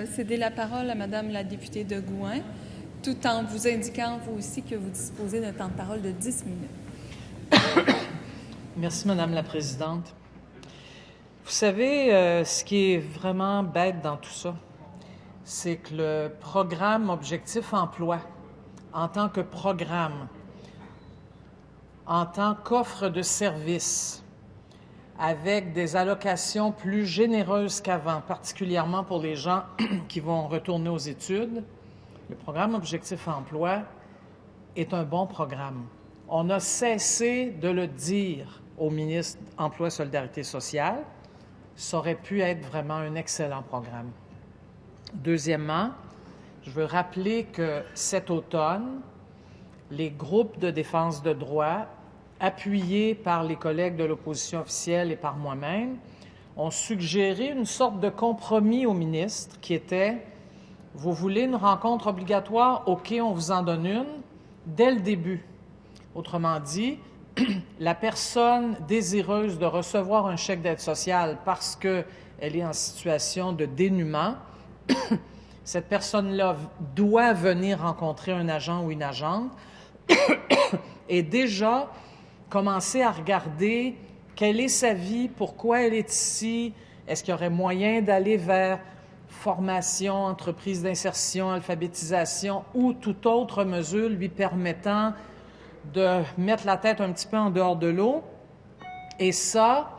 céder la parole à Madame la députée de Gouin, tout en vous indiquant, vous aussi, que vous disposez d'un temps de parole de 10 minutes. Merci, Madame la Présidente. Vous savez, ce qui est vraiment bête dans tout ça, c'est que le programme Objectif Emploi, en tant que programme, en tant qu'offre de services, avec des allocations plus généreuses qu'avant, particulièrement pour les gens qui vont retourner aux études, le programme Objectif Emploi est un bon programme. On a cessé de le dire au ministre Emploi et Solidarité sociale. Ça aurait pu être vraiment un excellent programme. Deuxièmement, je veux rappeler que cet automne, les groupes de défense de droits, appuyés par les collègues de l'opposition officielle et par moi-même, ont suggéré une sorte de compromis au ministre qui était « Vous voulez une rencontre obligatoire? OK, on vous en donne une dès le début. » Autrement dit, la personne désireuse de recevoir un chèque d'aide sociale parce qu'elle est en situation de dénuement, cette personne-là doit venir rencontrer un agent ou une agente et déjà commencer à regarder quelle est sa vie, pourquoi elle est ici, est-ce qu'il y aurait moyen d'aller vers formation, entreprise d'insertion, alphabétisation ou toute autre mesure lui permettant de mettre la tête un petit peu en dehors de l'eau. Et ça,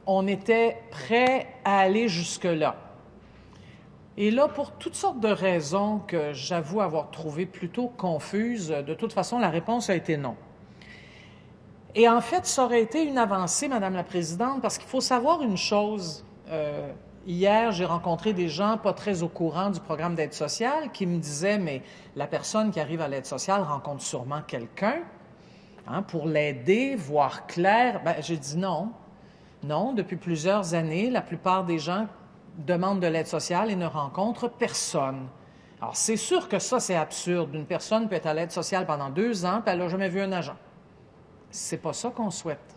on était prêt à aller jusque-là. Et là, pour toutes sortes de raisons que j'avoue avoir trouvées plutôt confuses, de toute façon, la réponse a été non. Et en fait, ça aurait été une avancée, Madame la Présidente, parce qu'il faut savoir une chose. Hier, j'ai rencontré des gens pas très au courant du programme d'aide sociale qui me disaient « Mais la personne qui arrive à l'aide sociale rencontre sûrement quelqu'un pour l'aider, voir clair. » J'ai dit non. Non, depuis plusieurs années, la plupart des gens demandent de l'aide sociale et ne rencontrent personne. Alors, c'est sûr que ça, c'est absurde. Une personne peut être à l'aide sociale pendant 2 ans, puis elle n'a jamais vu un agent. C'est pas ça qu'on souhaite.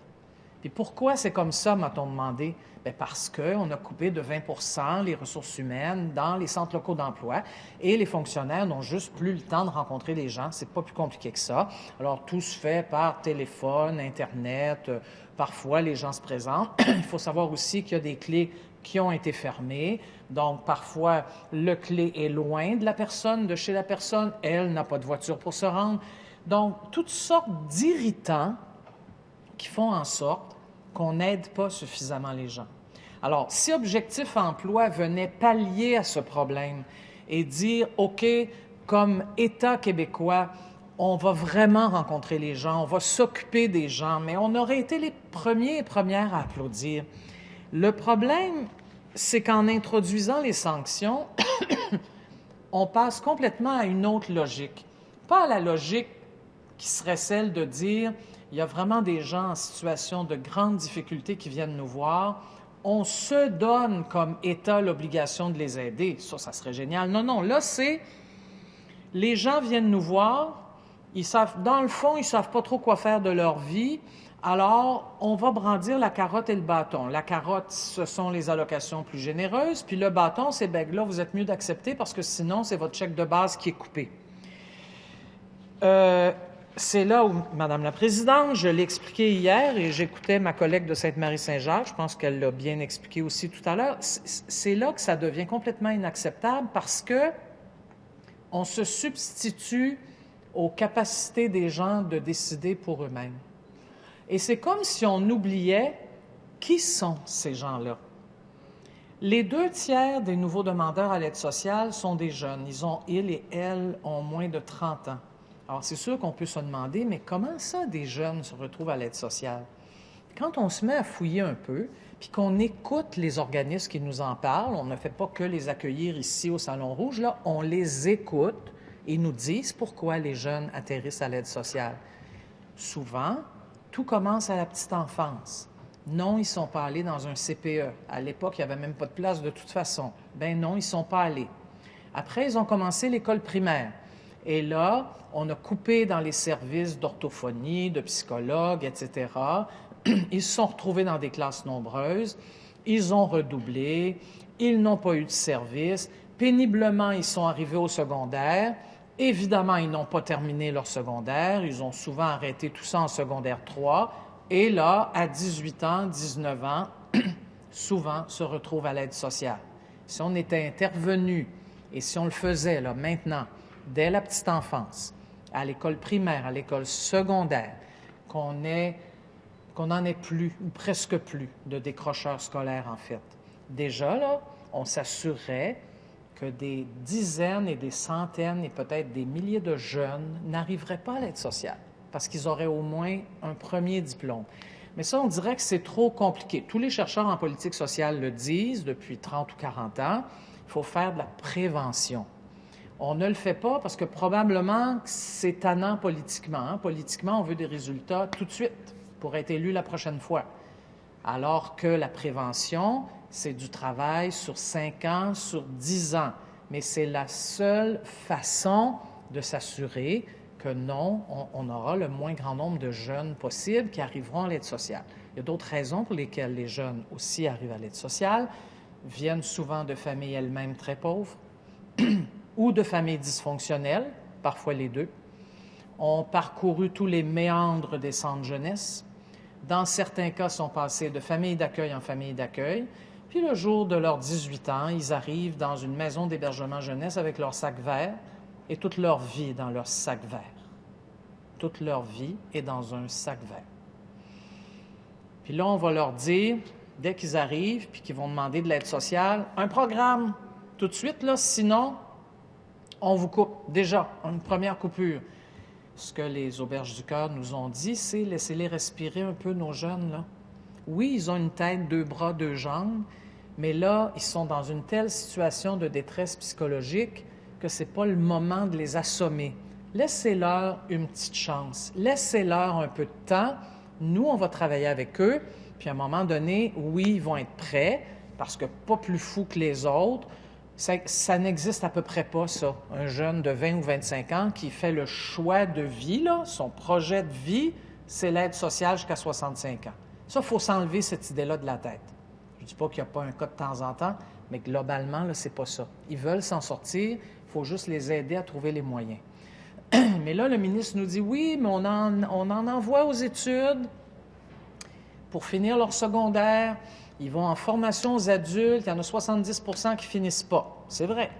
Puis pourquoi c'est comme ça, m'a-t-on demandé? Bien parce qu'on a coupé de 20 % les ressources humaines dans les centres locaux d'emploi et les fonctionnaires n'ont juste plus le temps de rencontrer les gens. C'est pas plus compliqué que ça. Alors, tout se fait par téléphone, Internet. Parfois, les gens se présentent. Il faut savoir aussi qu'il y a des clés qui ont été fermées. Donc, parfois, le clé est loin de la personne, de chez la personne. Elle n'a pas de voiture pour se rendre. Donc, toutes sortes d'irritants qui font en sorte qu'on n'aide pas suffisamment les gens. Alors, si Objectif Emploi venait pallier à ce problème et dire, OK, comme État québécois, on va vraiment rencontrer les gens, on va s'occuper des gens, mais on aurait été les premiers et premières à applaudir. Le problème, c'est qu'en introduisant les sanctions, on passe complètement à une autre logique. Pas à la logique qui serait celle de dire il y a vraiment des gens en situation de grande difficulté qui viennent nous voir. On se donne comme État l'obligation de les aider. Ça serait génial. Non, là, c'est les gens viennent nous voir. Dans le fond, ils ne savent pas trop quoi faire de leur vie. Alors, on va brandir la carotte et le bâton. La carotte, ce sont les allocations plus généreuses. Puis le bâton, c'est bien là, vous êtes mieux d'accepter parce que sinon, c'est votre chèque de base qui est coupé. C'est là où, Madame la Présidente, je l'ai expliqué hier et j'écoutais ma collègue de Sainte-Marie-Saint-Jacques, je pense qu'elle l'a bien expliqué aussi tout à l'heure, c'est là que ça devient complètement inacceptable parce que on se substitue aux capacités des gens de décider pour eux-mêmes. Et c'est comme si on oubliait qui sont ces gens-là. Les 2 tiers des nouveaux demandeurs à l'aide sociale sont des jeunes. Ils et elles ont moins de 30 ans. Alors, c'est sûr qu'on peut se demander, mais comment ça, des jeunes se retrouvent à l'aide sociale? Quand on se met à fouiller un peu, puis qu'on écoute les organismes qui nous en parlent, on ne fait pas que les accueillir ici au Salon Rouge, là, on les écoute et nous disent pourquoi les jeunes atterrissent à l'aide sociale. Souvent, tout commence à la petite enfance. Non, ils ne sont pas allés dans un CPE. À l'époque, il n'y avait même pas de place de toute façon. Ben non, ils ne sont pas allés. Après, ils ont commencé l'école primaire. Et là, on a coupé dans les services d'orthophonie, de psychologues, etc. Ils se sont retrouvés dans des classes nombreuses. Ils ont redoublé. Ils n'ont pas eu de service. péniblement, ils sont arrivés au secondaire. Évidemment, ils n'ont pas terminé leur secondaire. Ils ont souvent arrêté tout ça en secondaire 3. Et là, à 18 ans, 19 ans, souvent se retrouvent à l'aide sociale. Si on était intervenu et si on le faisait là, maintenant, dès la petite enfance, à l'école primaire, à l'école secondaire, qu'on n'en ait plus ou presque plus de décrocheurs scolaires, en fait. Déjà, là, on s'assurerait que des dizaines et des centaines et peut-être des milliers de jeunes n'arriveraient pas à l'aide sociale parce qu'ils auraient au moins un premier diplôme. Mais ça, on dirait que c'est trop compliqué. Tous les chercheurs en politique sociale le disent depuis 30 ou 40 ans, il faut faire de la prévention. On ne le fait pas parce que probablement c'est tannant politiquement. Hein? Politiquement, on veut des résultats tout de suite pour être élu la prochaine fois. Alors que la prévention, c'est du travail sur 5 ans, sur 10 ans. Mais c'est la seule façon de s'assurer que non, on aura le moins grand nombre de jeunes possible qui arriveront à l'aide sociale. Il y a d'autres raisons pour lesquelles les jeunes aussi arrivent à l'aide sociale, viennent souvent de familles elles-mêmes très pauvres ou de familles dysfonctionnelles, parfois les deux, ont parcouru tous les méandres des centres jeunesse. Dans certains cas, sont passés de famille d'accueil en famille d'accueil. Puis le jour de leurs 18 ans, ils arrivent dans une maison d'hébergement jeunesse avec leur sac vert et toute leur vie est dans leur sac vert. Toute leur vie est dans un sac vert. Puis là, on va leur dire, dès qu'ils arrivent puis qu'ils vont demander de l'aide sociale, un programme tout de suite, là, sinon, on vous coupe. Déjà, une première coupure. Ce que les Auberges du Cœur nous ont dit, c'est laissez-les respirer un peu, nos jeunes, là. Oui, ils ont une tête, 2 bras, 2 jambes, mais là, ils sont dans une telle situation de détresse psychologique que ce n'est pas le moment de les assommer. Laissez-leur une petite chance. Laissez-leur un peu de temps. Nous, on va travailler avec eux, puis à un moment donné, oui, ils vont être prêts, parce que pas plus fous que les autres. Ça n'existe à peu près pas, ça. Un jeune de 20 ou 25 ans qui fait le choix de vie, là, son projet de vie, c'est l'aide sociale jusqu'à 65 ans. Ça, il faut s'enlever cette idée-là de la tête. Je ne dis pas qu'il n'y a pas un cas de temps en temps, mais globalement, là, c'est pas ça. Ils veulent s'en sortir, il faut juste les aider à trouver les moyens. Mais là, le ministre nous dit, oui, mais on en envoie aux études pour finir leur secondaire. Ils vont en formation aux adultes, il y en a 70 % qui finissent pas. C'est vrai.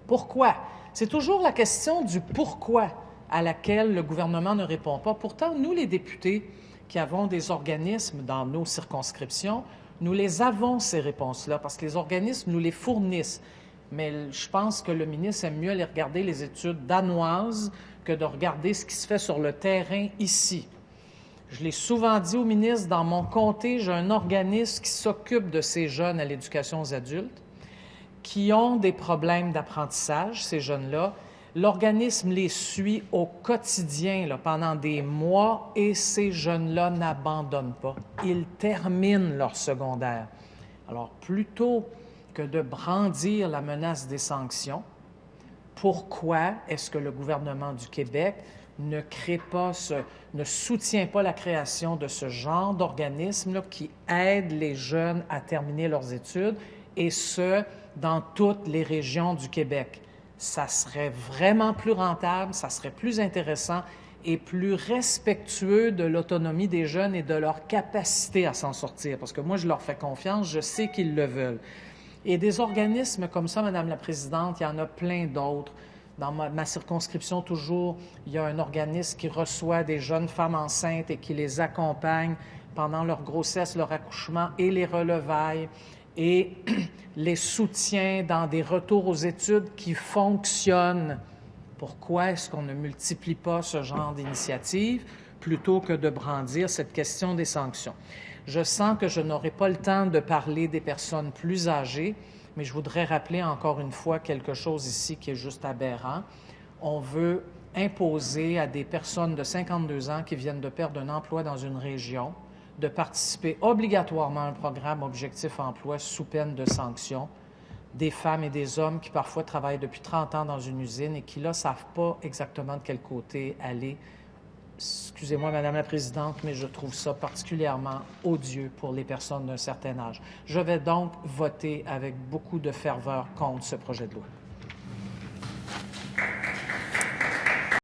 Pourquoi? C'est toujours la question du pourquoi à laquelle le gouvernement ne répond pas. Pourtant, nous, les députés qui avons des organismes dans nos circonscriptions, nous les avons, ces réponses-là, parce que les organismes nous les fournissent. Mais je pense que le ministre aime mieux aller regarder les études danoises que de regarder ce qui se fait sur le terrain ici. Je l'ai souvent dit au ministre, dans mon comté, j'ai un organisme qui s'occupe de ces jeunes à l'éducation aux adultes, qui ont des problèmes d'apprentissage, ces jeunes-là. L'organisme les suit au quotidien là, pendant des mois et ces jeunes-là n'abandonnent pas. Ils terminent leur secondaire. Alors, plutôt que de brandir la menace des sanctions, pourquoi est-ce que le gouvernement du Québec ne soutient pas la création de ce genre d'organisme qui aide les jeunes à terminer leurs études, et ce, dans toutes les régions du Québec? Ça serait vraiment plus rentable, ça serait plus intéressant et plus respectueux de l'autonomie des jeunes et de leur capacité à s'en sortir. Parce que moi, je leur fais confiance, je sais qu'ils le veulent. Et des organismes comme ça, Madame la Présidente, il y en a plein d'autres. Dans ma circonscription, toujours, il y a un organisme qui reçoit des jeunes femmes enceintes et qui les accompagne pendant leur grossesse, leur accouchement et les relevailles et les soutient dans des retours aux études qui fonctionnent. Pourquoi est-ce qu'on ne multiplie pas ce genre d'initiatives plutôt que de brandir cette question des sanctions? Je sens que je n'aurai pas le temps de parler des personnes plus âgées, mais je voudrais rappeler encore une fois quelque chose ici qui est juste aberrant. On veut imposer à des personnes de 52 ans qui viennent de perdre un emploi dans une région de participer obligatoirement à un programme Objectif Emploi sous peine de sanction. Des femmes et des hommes qui parfois travaillent depuis 30 ans dans une usine et qui, là, ne savent pas exactement de quel côté aller excusez-moi, Madame la Présidente, mais je trouve ça particulièrement odieux pour les personnes d'un certain âge. Je vais donc voter avec beaucoup de ferveur contre ce projet de loi.